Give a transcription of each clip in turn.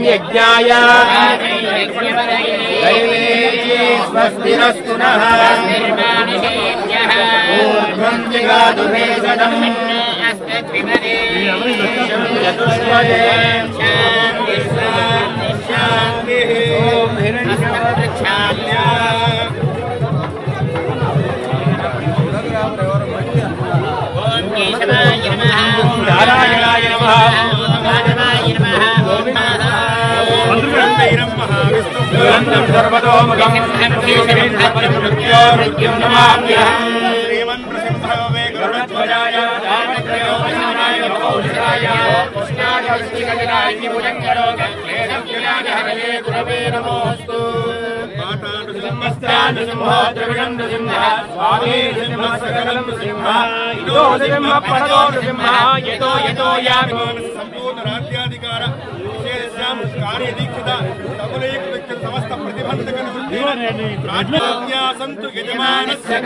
यज्ञाय स्वस्तिरस्तु नः ऊर्ध्वं जिगातु भेषजम् चतुष्पदे शान्तिः ॐ हिरण्यवृक्षाय ॐ केशवाय नमः ॐ नारायणाय नमः समस्त प्रतिबंधक संतु यजमानस्य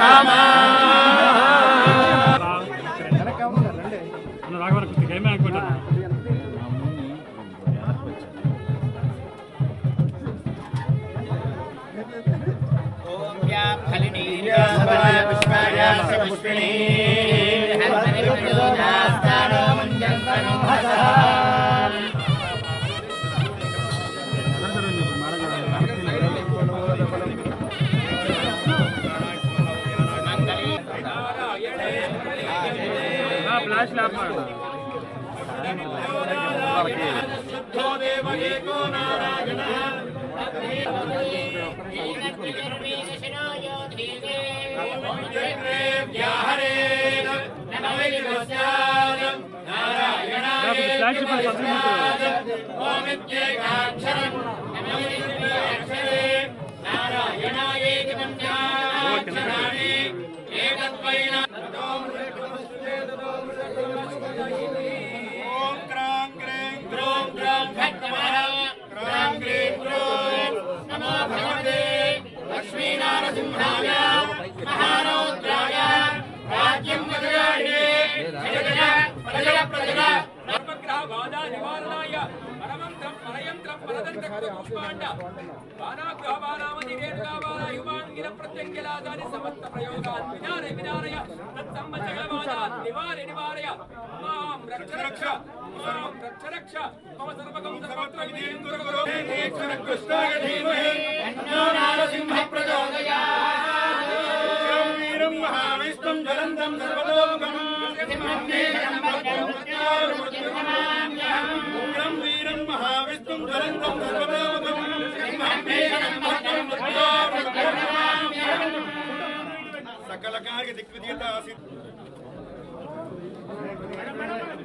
सकल कार्य दिग्विजयता आसीत्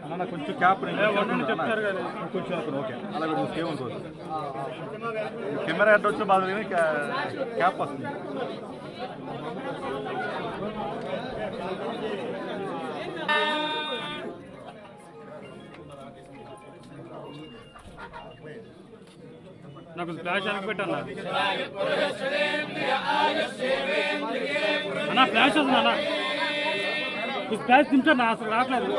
అన్న కొంచెం క్యాప్ చెప్తారు కదా కొంచెం ఓకే అలా మీరు ఏమనుకోదు కెమెరా అడ్డు వచ్చిన బాధ కానీ క్యాప్ వస్తుంది నాకు ఫ్లాష్ అనుకు పెట్టాను అన్న ఫ్లాష్ వస్తుంది అన్న ప్యాచ్ తింటే నా అసలు రావట్లేదు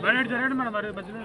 బయట జరగండి మేడం మరి మధ్యలో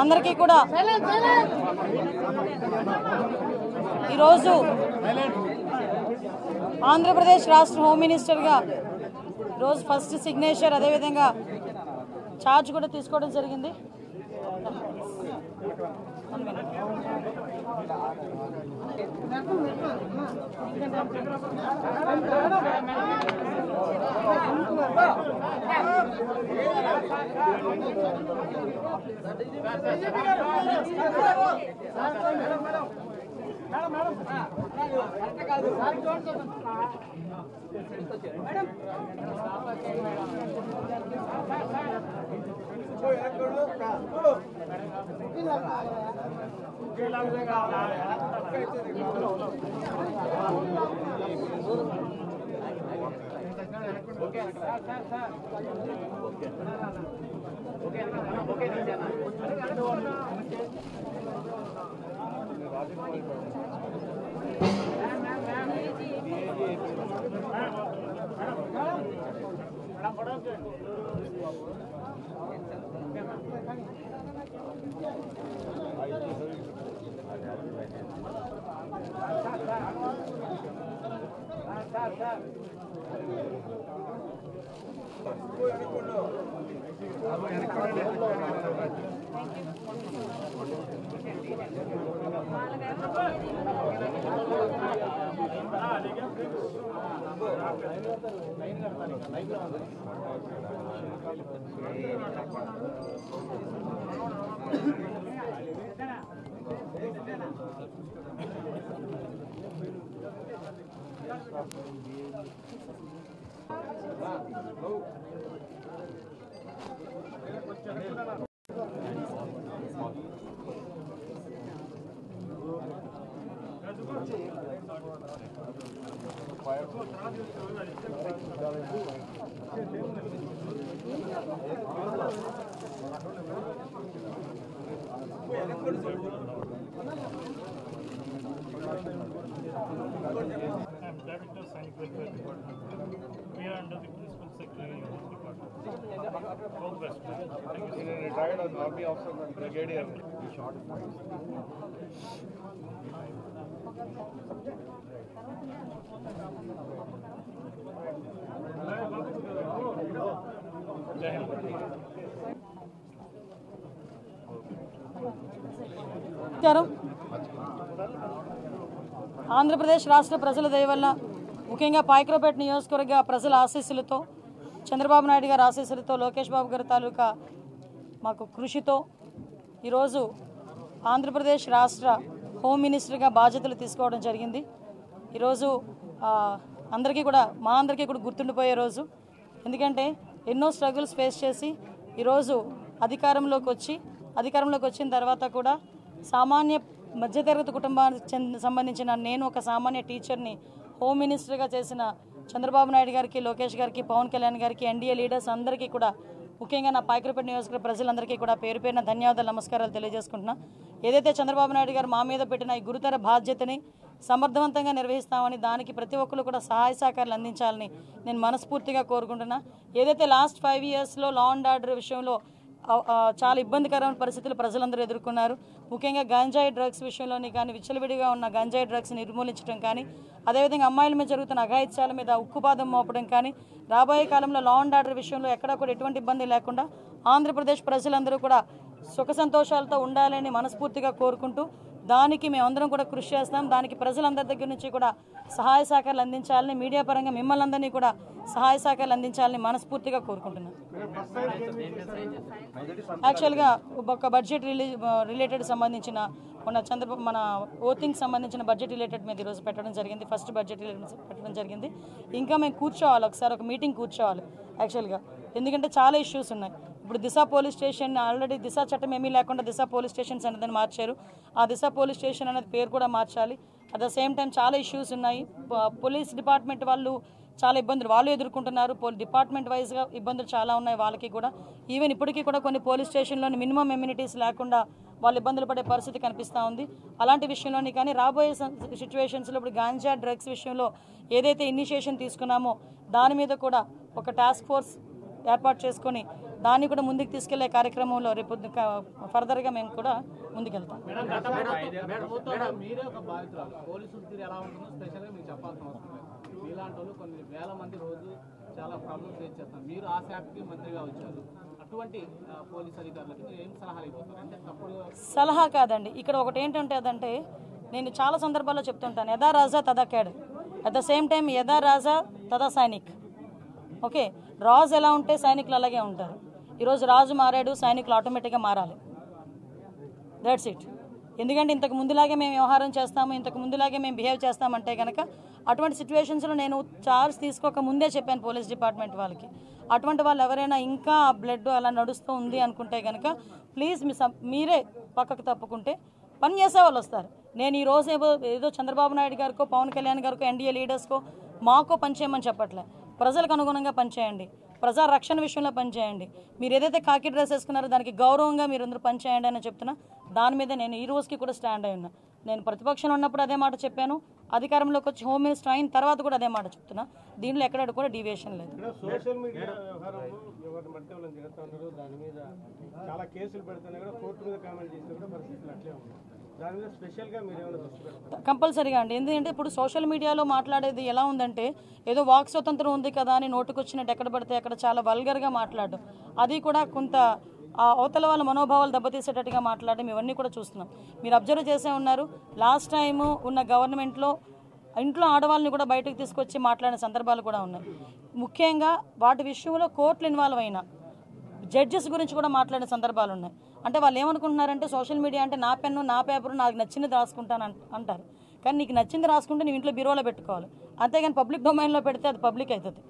అందరికీ కూడా ఈరోజు ఆంధ్రప్రదేశ్ రాష్ట్ర హోమ్ మినిస్టర్గా ఈరోజు ఫస్ట్ సిగ్నేచర్ అదేవిధంగా ఛార్జ్ కూడా తీసుకోవడం జరిగింది. Retired as Army officer and brigadier. Andhra Pradesh రాష్ట్ర ప్రజల దయ వల్ల ముఖ్యంగా పాయకరావుపేట నియోజకవర్గ ప్రజల ఆశీస్సులతో చంద్రబాబు నాయుడు గారి ఆశీస్సులతో లోకేష్ బాబు గారి తాలూకా మాకు కృషితో ఈరోజు ఆంధ్రప్రదేశ్ రాష్ట్ర హోమ్ మినిస్టర్గా బాధ్యతలు తీసుకోవడం జరిగింది. ఈరోజు అందరికీ కూడా మా అందరికీ కూడా గుర్తుండిపోయే రోజు. ఎందుకంటే ఎన్నో స్ట్రగుల్స్ ఫేస్ చేసి ఈరోజు అధికారంలోకి వచ్చిన తర్వాత కూడా సామాన్య మధ్యతరగతి కుటుంబానికి సంబంధించిన నేను ఒక సామాన్య టీచర్ని హోమ్ మినిస్టర్గా చేసిన చంద్రబాబు నాయుడు గారికి, లోకేష్ గారికి, పవన్ కళ్యాణ్ గారికి, ఎన్డీఏ లీడర్స్ అందరికీ కూడా, ముఖ్యంగా నా పాయకరపేట నియోజకవర్గ ప్రజలందరికీ కూడా పేరు పేరున ధన్యవాదాలు, నమస్కారాలు తెలియజేసుకుంటున్నా. ఏదైతే చంద్రబాబు నాయుడు గారు మా మీద పెట్టిన ఈ గురుతర బాధ్యతని సమర్థవంతంగా నిర్వహిస్తామని, దానికి ప్రతి ఒక్కరు కూడా సహాయ సహకారాలు అందించాలని నేను మనస్ఫూర్తిగా కోరుకుంటున్నా. ఏదైతే లాస్ట్ 5 yearsలో లా అండ్ ఆర్డర్ విషయంలో చాలా ఇబ్బందికరమైన పరిస్థితులు ప్రజలందరూ ఎదుర్కొన్నారు. ముఖ్యంగా గంజాయి డ్రగ్స్ విషయంలోని కానీ, విచ్చలవిడిగా ఉన్న గంజాయి డ్రగ్స్ నిర్మూలించడం కానీ, అదేవిధంగా అమ్మాయిల మీద జరుగుతున్న అఘాయిత్యాల మీద ఉక్కుపాదం మోపడం కానీ, రాబోయే కాలంలో లా అండ్ ఆర్డర్ విషయంలో ఎక్కడా కూడా ఎటువంటి ఇబ్బంది లేకుండా ఆంధ్రప్రదేశ్ ప్రజలందరూ కూడా సుఖ సంతోషాలతో ఉండాలని మనస్ఫూర్తిగా కోరుకుంటూ, దానికి మేమందరం కూడా కృషి చేస్తాం. దానికి ప్రజలందరి దగ్గర నుంచి కూడా సహాయ సహకారాలు అందించాలని, మీడియా పరంగా మిమ్మల్ని అందరినీ కూడా సహాయ సహకారాలు అందించాలని మనస్ఫూర్తిగా కోరుకుంటున్నాను. యాక్చువల్గా ఒక బడ్జెట్ రిలేటెడ్ సంబంధించిన మన ఓటింగ్ సంబంధించిన బడ్జెట్ రిలేటెడ్ మీద ఈరోజు పెట్టడం జరిగింది. ఫస్ట్ బడ్జెట్ రిలేటెడ్ పెట్టడం జరిగింది. ఇంకా మేము కూర్చోవాలి, ఒకసారి ఒక మీటింగ్ కూర్చోవాలి యాక్చువల్గా. ఎందుకంటే చాలా ఇష్యూస్ ఉన్నాయి. ఇప్పుడు దిశ పోలీస్ స్టేషన్ ఆల్రెడీ దిశ చట్టం ఏమీ లేకుండా దిశ పోలీస్ స్టేషన్స్ అనేదని మార్చారు. ఆ దిశ పోలీస్ స్టేషన్ అనేది పేరు కూడా మార్చాలి. అట్ ద సేమ్ టైం చాలా ఇష్యూస్ ఉన్నాయి. పోలీస్ డిపార్ట్మెంట్ వాళ్ళు చాలా ఇబ్బందులు వాళ్ళు ఎదుర్కొంటున్నారు. డిపార్ట్మెంట్ వైజ్గా ఇబ్బందులు చాలా ఉన్నాయి వాళ్ళకి కూడా. ఈవెన్ ఇప్పటికీ కూడా కొన్ని పోలీస్ స్టేషన్లోని మినిమం ఎమ్యూనిటీస్ లేకుండా వాళ్ళు ఇబ్బందులు పడే పరిస్థితి కనిపిస్తూ ఉంది. అలాంటి విషయంలోని కానీ రాబోయే సిచ్యువేషన్స్లో ఇప్పుడు గాంజా డ్రగ్స్ విషయంలో ఏదైతే ఇనిషియేషన్ తీసుకున్నామో దాని మీద కూడా ఒక టాస్క్ ఫోర్స్ ఏర్పాటు చేసుకొని దాన్ని కూడా ముందుకు తీసుకెళ్లే కార్యక్రమంలో రేపు ఫర్దర్గా మేము కూడా ముందుకెళ్తాం. సలహా కాదండి, ఇక్కడ ఒకటి ఏంటంటే అదంటే నేను చాలా సందర్భాల్లో చెప్తుంటాను, యథా రాజా తదా క్యాడ్, అట్ ద సేమ్ టైం యథా రాజా తదా సైనిక్. ఓకే, రాజు ఎలా ఉంటే సైనికులు అలాగే ఉంటారు. ఈరోజు రాజు మారాడు, సైనికులు ఆటోమేటిక్గా మారాలి. That's it. ఎందుకంటే ఇంతకు ముందులాగే మేము వ్యవహారం చేస్తాము, ఇంతకు ముందులాగే మేము బిహేవ్ చేస్తామంటే కనుక అటువంటి సిచ్యువేషన్స్లో నేను చార్జ్ తీసుకోక ముందే చెప్పాను పోలీస్ డిపార్ట్మెంట్ వాళ్ళకి, అటువంటి వాళ్ళు ఎవరైనా ఇంకా బ్లడ్ అలా నడుస్తూ ఉంది అనుకుంటే కనుక ప్లీజ్ మీరే పక్కకు తప్పుకుంటే పని చేసే వాళ్ళు వస్తారు. నేను ఈ రోజు ఏదో చంద్రబాబు నాయుడు గారికో, పవన్ కళ్యాణ్ గారికో, ఎన్డీఏ లీడర్స్కో మాకో పనిచేయమని చెప్పట్లే. ప్రజలకు అనుగుణంగా పనిచేయండి, ప్రజా రక్షణ విషయంలో పనిచేయండి. మీరు ఏదైతే కాకి డ్రెస్ వేసుకున్నారో దానికి గౌరవంగా మీరు అందరూ పనిచేయండి అని చెప్తున్నా. దాని మీద నేను ఈ రోజుకి కూడా స్టాండ్ అయి ఉన్నా. నేను ప్రతిపక్షంలో ఉన్నప్పుడు అదే మాట చెప్పాను, అధికారంలోకి వచ్చి హోమ్ మినిస్టర్ అయిన తర్వాత కూడా అదే మాట చెప్తున్నా. దీనిలో ఎక్కడ కూడా డీవియేషన్ లేదు. సోషల్ మీడియా వ్యవహారంలో ఎవరి మధ్య జరుగుతున్నారు, దాని మీద చాలా కేసులు పెడుతున్నా కూడా కోర్టు మీద కామెంట్ చేసిన కూడా పరిస్థితులు అట్లే ఉన్నాయి. దాని మీద స్పెషల్గా మీరు ఏమైనా దృష్టి పెడతారు? కంపల్సరీగా అండి. ఎందుకంటే ఇప్పుడు సోషల్ మీడియాలో మాట్లాడేది ఎలా ఉందంటే ఏదో వాక్ స్వతంత్రం ఉంది కదా అని నోటుకొచ్చినట్టు ఎక్కడ పడితే అక్కడ చాలా వల్గర్గా మాట్లాడడం, అది కూడా కొంత అవతల వాళ్ళ మనోభావాలు దెబ్బతీసేటట్టుగా మాట్లాడడం, ఇవన్నీ కూడా చూస్తున్నాం. మీరు అబ్జర్వ్ చేసే ఉన్నారు, లాస్ట్ టైము ఉన్న గవర్నమెంట్లో ఇంట్లో ఆడవాళ్ళని కూడా బయటకు తీసుకొచ్చి మాట్లాడిన సందర్భాలు కూడా ఉన్నాయి. ముఖ్యంగా వాటి విషయంలో కోర్టులు ఇన్వాల్వ్ అయినా జడ్జెస్ గురించి కూడా మాట్లాడిన సందర్భాలు ఉన్నాయి. అంటే వాళ్ళు ఏమనుకుంటున్నారంటే సోషల్ మీడియా అంటే నా పెన్ను, నా పేపరు, నాకు నచ్చింది రాసుకుంటాను అంటారు. కానీ నీకు నచ్చింది రాసుకుంటే నువ్వు ఇంట్లో బీరోలో పెట్టుకోవాలి, అంతేగాని పబ్లిక్ డొమైన్లో పెడితే అది పబ్లిక్ అవుతుంది.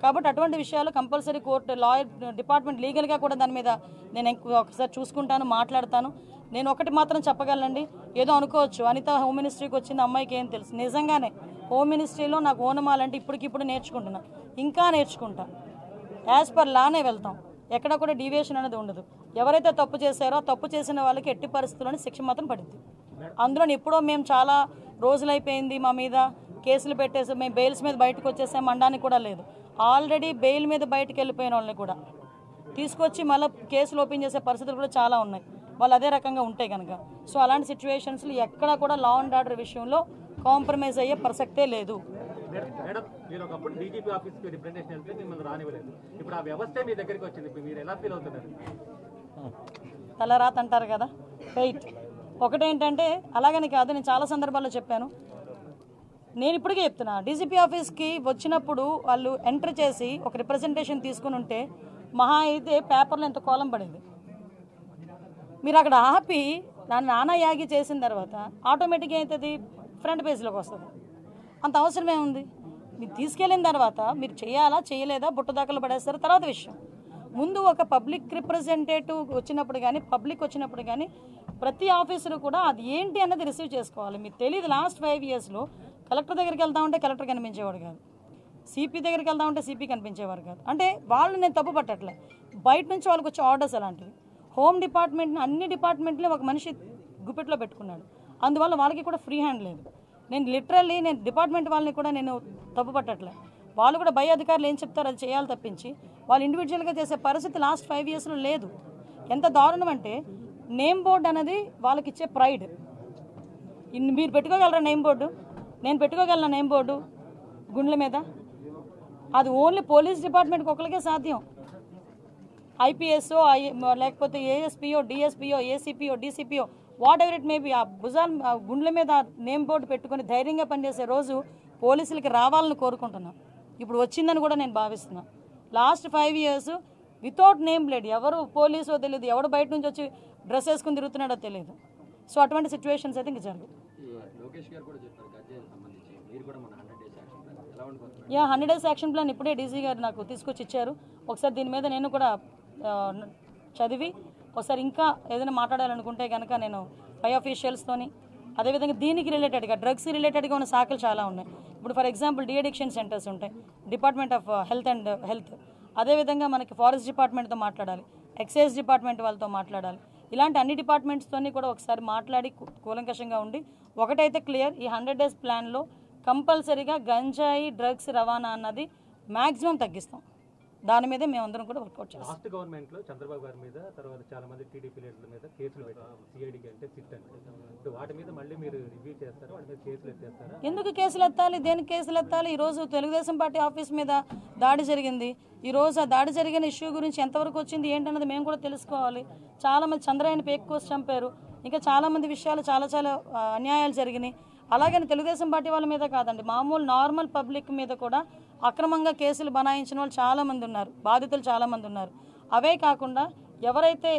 కాబట్టి అటువంటి విషయాలు కంపల్సరీ కోర్టు, లాయర్ డిపార్ట్మెంట్ లీగల్గా కూడా దాని మీద నేను ఒకసారి చూసుకుంటాను, మాట్లాడతాను. నేను ఒకటి మాత్రం చెప్పగలనండి, ఏదో అనుకోవచ్చు అనిత హోమ్ మినిస్ట్రీకి వచ్చింది అమ్మాయికి ఏం తెలుసు. నిజంగానే హోమ్ మినిస్ట్రీలో నాకు ఓనమాలంటే ఇప్పటికిప్పుడు నేర్చుకుంటున్నా, ఇంకా నేర్చుకుంటా. యాజ్ పర్ లానే వెళ్తాం, ఎక్కడ కూడా డీవియేషన్ అనేది ఉండదు. ఎవరైతే తప్పు చేశారో తప్పు చేసిన వాళ్ళకి ఎట్టి పరిస్థితుల్లోనే శిక్ష మాత్రం పడుద్ది. అందులో ఎప్పుడో మేము చాలా రోజులైపోయింది మా మీద కేసులు పెట్టేసి మేము బెయిల్స్ మీద బయటకు వచ్చేసాం అనడానికి కూడా లేదు. ఆల్రెడీ బెయిల్ మీద బయటకు వెళ్ళిపోయిన వాళ్ళని కూడా తీసుకొచ్చి మళ్ళీ కేసులు ఓపెన్ చేసే పరిస్థితులు కూడా చాలా ఉన్నాయి, వాళ్ళు అదే రకంగా ఉంటాయి కనుక. సో అలాంటి సిచ్యువేషన్స్లో ఎక్కడా కూడా లా అండ్ ఆర్డర్ విషయంలో కాంప్రమైజ్ అయ్యే ప్రసక్తే లేదు. మేడం, మీరు ఒకప్పుడు డీజీపీ ఆఫీస్కి రిప్రజెంటేషన్ వెళ్తే మిమ్మల్ని రానివ్వలేదు. ఇప్పుడు ఆ వ్యవస్థ మీ దగ్గరికి వచ్చింది, ఇప్పుడు మీరు ఎలా ఫీల్ అవుతున్నారు? తలరాత అంటారు కదా, వెయిట్. ఒకటేంటంటే అలాగని కాదు, నేను చాలా సందర్భాల్లో చెప్పాను, నేను ఇప్పటికే చెప్తున్నా, డీజీపీ ఆఫీస్కి వచ్చినప్పుడు వాళ్ళు ఎంటర్ చేసి ఒక రిప్రజెంటేషన్ తీసుకుని ఉంటే మహా అయితే పేపర్లో ఎంత కోలం పడింది. మీరు అక్కడ ఆపి దాన్ని నానాయాగి చేసిన తర్వాత ఆటోమేటిక్గా అవుతుంది, ఫ్రంట్ పేజ్లోకి వస్తుంది. అంత అవసరం ఏముంది? మీరు తీసుకెళ్ళిన తర్వాత మీరు చేయాలా చేయలేదా బుట్ట దాఖలు పడేస్తారు తర్వాత విషయం. ముందు ఒక పబ్లిక్ రిప్రజెంటేటివ్ వచ్చినప్పుడు కానీ పబ్లిక్ వచ్చినప్పుడు కానీ ప్రతి ఆఫీసరు కూడా అది ఏంటి అన్నది రిసీవ్ చేసుకోవాలి. మీకు తెలియదు, లాస్ట్ 5 yearsలో కలెక్టర్ దగ్గరికి వెళ్తా ఉంటే కలెక్టర్ కనిపించేవాడు కాదు, సిపి దగ్గరికి వెళ్తా ఉంటే సిపి కనిపించేవారు కాదు. అంటే వాళ్ళు నేను తప్పు పట్టట్లే, బయట నుంచి వాళ్ళకి వచ్చే ఆర్డర్స్ అలాంటివి. హోమ్ డిపార్ట్మెంట్ని అన్ని డిపార్ట్మెంట్ని ఒక మనిషి గుప్పెట్లో పెట్టుకున్నాడు, అందువల్ల వాళ్ళకి కూడా ఫ్రీ హ్యాండ్ లేదు. నేను లిటరల్లీ డిపార్ట్మెంట్ వాళ్ళని కూడా నేను తప్పు పట్టట్లే, వాళ్ళు కూడా పై అధికారులు ఏం చెప్తారో అది చేయాలి తప్పించి వాళ్ళు ఇండివిజువల్గా చేసే పరిస్థితి లాస్ట్ 5 yearsలో లేదు. ఎంత దారుణం అంటే నేమ్ బోర్డు అనేది వాళ్ళకి ఇచ్చే ప్రైడ్. మీరు పెట్టుకోగలరా నేమ్ బోర్డు? నేను పెట్టుకోగలనా నేమ్ బోర్డు గుండెల మీద? అది ఓన్లీ పోలీస్ డిపార్ట్మెంట్కి ఒకరికే సాధ్యం. ఐపీఎస్ఓ లేకపోతే ఏఎస్పీఓ డిఎస్పీఓ ఏసీపీఓ డీసీపీఓ వాట్ ఎవర్ ఇట్ మేబీ ఆ భుజాలు గుండెల మీద నేమ్ బోర్డు పెట్టుకుని ధైర్యంగా పనిచేసే రోజు పోలీసులకి రావాలని కోరుకుంటున్నాను. ఇప్పుడు వచ్చిందని కూడా నేను భావిస్తున్నాను. Last 5 years without name plate, ఎవరు పోలీసో తెలియదు, ఎవడు బయట నుంచి వచ్చి డ్రెస్ వేసుకుని తిరుగుతున్నాడో తెలియదు. సో అటువంటి సిచ్యువేషన్స్ అయితే ఇంక జరగదు. 100 days యాక్షన్ ప్లాన్ ఇప్పుడే డీసీ గారు నాకు తీసుకొచ్చి ఇచ్చారు. ఒకసారి దీని మీద నేను కూడా చదివి ఒకసారి ఇంకా ఏదైనా మాట్లాడాలనుకుంటే కనుక నేను పై అఫీషియల్స్తోని, అదేవిధంగా దీనికి రిలేటెడ్గా డ్రగ్స్ రిలేటెడ్గా ఉన్న శాఖలు చాలా ఉన్నాయి. ఇప్పుడు ఫర్ ఎగ్జాంపుల్ డీఅడిక్షన్ సెంటర్స్ ఉంటాయి, డిపార్ట్మెంట్ ఆఫ్ హెల్త్, అదేవిధంగా మనకి ఫారెస్ట్ డిపార్ట్మెంట్తో మాట్లాడాలి, ఎక్సైజ్ డిపార్ట్మెంట్ వాళ్ళతో మాట్లాడాలి. ఇలాంటి అన్ని డిపార్ట్మెంట్స్తోని కూడా ఒకసారి మాట్లాడి కూలంకషంగా ఉండి ఒకటైతే క్లియర్, ఈ 100 days ప్లాన్లో కంపల్సరీగా గంజాయి డ్రగ్స్ రవాణా అన్నది మ్యాక్సిమం తగ్గిస్తాం. దాని మీదే మేమందరం కూడా వర్కౌట్ చేస్తాం. లాస్ట్ గవర్నమెంట్లో చంద్రబాబు గారి మీద, తర్వాత చాలా మంది టీడీపీ లీడర్ల మీద కేసులు పెట్టారు, సిఐడికి అంటే సిట్ అంటే. వాటి మీద మళ్ళీ మీరు రివ్యూ చేస్తారా? వాటి మీద కేసులు ఎత్తేస్తారా? ఎందుకు కేసులు ఎత్తాలి? దేనికి కేసులు ఎత్తాలి? ఈరోజు తెలుగుదేశం పార్టీ ఆఫీస్ మీద దాడి జరిగింది. ఈరోజు ఆ దాడి జరిగిన ఇష్యూ గురించి ఎంతవరకు వచ్చింది ఏంటన్నది మేము కూడా తెలుసుకోవాలి. చాలామంది చంద్రయ్యని పేక్ కోసి చంపారు, ఇంకా చాలామంది విషయాలు చాలా అన్యాయాలు జరిగినాయి. అలాగని తెలుగుదేశం పార్టీ వాళ్ళ మీద కాదండి, మామూలు నార్మల్ పబ్లిక్ మీద కూడా అక్రమంగా కేసులు బనాయించిన వాళ్ళు చాలామంది ఉన్నారు, బాధితులు చాలామంది ఉన్నారు. అవే కాకుండా ఎవరైతే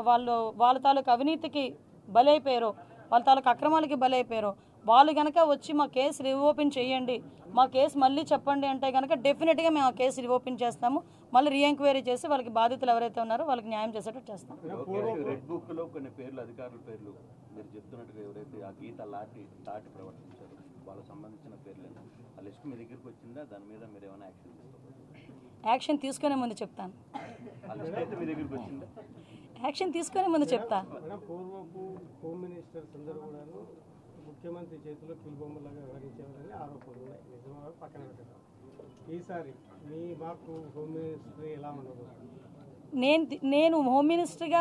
వాళ్ళ తాలూకు అవినీతికి బలైపోయారో, వాళ్ళ తాలూకు అక్రమాలకి బలైపోయారో వాళ్ళు కనుక వచ్చి మా కేసు రీఓపెన్ చేయండి, మా కేసు మళ్ళీ చెప్పండి అంటే కనుక డెఫినెట్గా మేము ఆ కేసు రీఓపెన్ చేస్తాము. మళ్ళీ రీఎంక్వైరీ చేసి వాళ్ళకి బాధితులు ఎవరైతే ఉన్నారో వాళ్ళకి న్యాయం చేసేటట్టు చేస్తాం. రెడ్ బుక్ లో కొన్ని పేర్లు, అధికారుల పేర్లు మీరు చెప్తున్నట్టుగా ఎవరైతే ఆ గీత దాటి ప్రవర్తించారో వాళ్ళకి సంబంధించిన పేర్లు ఆ లిస్ట్ మీ దగ్గరికి వచ్చిందా? దాని మీద మీరు ఏమైనా యాక్షన్ తీసుకునే ముందు చెప్తాను. యాక్షన్ తీసుకునే ముందు చెప్తా. పూర్వపు హోమ్ మినిస్టర్స్ అందరూ కూడా ముఖ్యమంత్రి చేతిలో కిల్బొమ్మలాగా వ్యవహరించేవారని ఆరోపణలు ఉన్నాయి, నిజమా పక్కన పెట్టడం. ఈసారి మాకు హోమ్ మినిస్ట్రీ ఎలా ఉండదు? నేను హోమ్ మినిస్టర్గా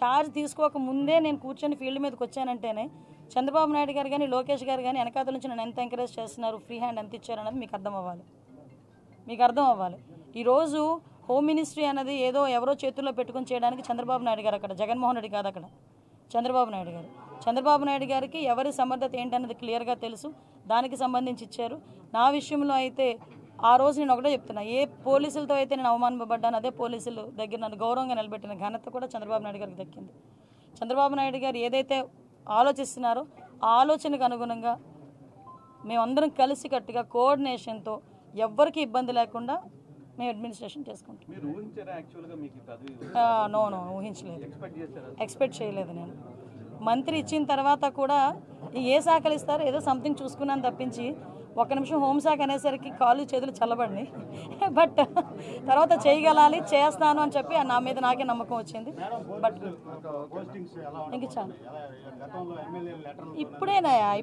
ఛార్జ్ తీసుకోక ముందే నేను కూర్చొని ఫీల్డ్ మీదకి వచ్చానంటేనే చంద్రబాబు నాయుడు గారు కానీ లోకేష్ గారు కానీ వెనకాతల నుంచి నన్ను ఎంత ఎంకరేజ్ చేస్తున్నారు, ఫ్రీ హ్యాండ్ ఎంత ఇచ్చారు అన్నది మీకు అర్థం అవ్వాలి. ఈరోజు హోమ్ మినిస్ట్రీ అనేది ఏదో ఎవరో చేతుల్లో పెట్టుకొని చేయడానికి చంద్రబాబు నాయుడు గారు అక్కడ, జగన్మోహన్ రెడ్డి కాదు అక్కడ, చంద్రబాబు నాయుడు గారికి ఎవరి సమర్థత ఏంటన్నది క్లియర్గా తెలుసు, దానికి సంబంధించి ఇచ్చారు. నా విషయంలో అయితే ఆ రోజు నేను ఒకటే చెప్తున్నా, ఏ పోలీసులతో అయితే నేను అవమానపడ్డాను అదే పోలీసుల దగ్గర నన్ను గౌరవంగా నిలబెట్టిన ఘనత కూడా చంద్రబాబు నాయుడు గారికి దక్కింది. చంద్రబాబు నాయుడు గారు ఏదైతే ఆలోచిస్తున్నారో ఆ ఆలోచనకు అనుగుణంగా మేమందరం కలిసికట్టుగా కోఆర్డినేషన్తో ఎవ్వరికి ఇబ్బంది లేకుండా మేము అడ్మినిస్ట్రేషన్ చేసుకుంటాం. నో ఊహించలేదు, ఎక్స్పెక్ట్ చేయలేదు. నేను మంత్రి ఇచ్చిన తర్వాత కూడా ఏ శాఖలు ఇస్తారో ఏదో సంథింగ్ చూసుకున్నాను తప్పించి, ఒక్క నిమిషం హోంశాఖ అనేసరికి కాళ్ళు చేతులు చల్లబడినాయి. బట్ తర్వాత చేయగలాలి, చేస్తాను అని చెప్పి నా మీద నాకే నమ్మకం వచ్చింది. బట్ ఇంక చాలు,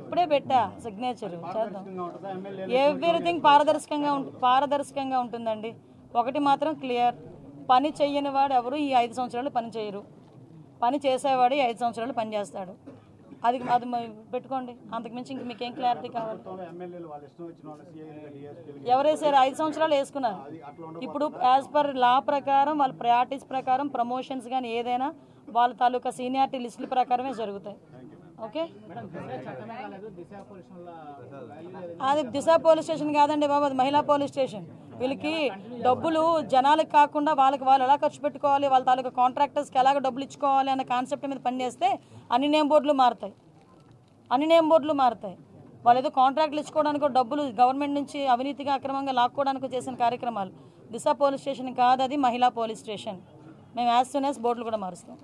ఇప్పుడే పెట్టా సిగ్నేచర్, చేద్దాం. ఎవ్రీథింగ్ పారదర్శకంగా ఉంటుందండి. ఒకటి మాత్రం క్లియర్, పని చెయ్యని వాడు ఎవరు ఈ 5 సంవత్సరాలు పని చేయరు, పని చేసేవాడు ఈ 5 సంవత్సరాలు పని చేస్తాడు. అది పెట్టుకోండి, అంతకుమించి ఇంక మీకేం క్లారిటీ కావాలి? ఎవరేసారు? 5 సంవత్సరాలు వేసుకున్నారు. ఇప్పుడు యాజ్ పర్ లా ప్రకారం వాళ్ళ ప్రయారిటీస్ ప్రకారం ప్రమోషన్స్ కానీ ఏదైనా వాళ్ళ తాలూకా సీనియారిటీ లిస్టుల ప్రకారమే జరుగుతాయి. ఓకే, అది దిశ పోలీస్ స్టేషన్ కాదండి బాబు, అది మహిళా పోలీస్ స్టేషన్. వీళ్ళకి డబ్బులు జనాలకు కాకుండా వాళ్ళు ఎలా ఖర్చు పెట్టుకోవాలి, వాళ్ళ తాలూకా కాంట్రాక్టర్స్కి ఎలాగ డబ్బులు ఇచ్చుకోవాలి అన్న కాన్సెప్ట్ మీద పనిచేస్తే అన్ని నేమ్ బోర్డులు మారుతాయి. వాళ్ళు ఏదో కాంట్రాక్ట్లు ఇచ్చుకోవడానికి డబ్బులు గవర్నమెంట్ నుంచి అవినీతిగా అక్రమంగా లాక్కోవడానికి చేసిన కార్యక్రమాలు. దిశ పోలీస్ స్టేషన్ కాదు, అది మహిళా పోలీస్ స్టేషన్. మేము యాజ్ సూన్ యాజ్ బోర్డులు కూడా మారుస్తాం.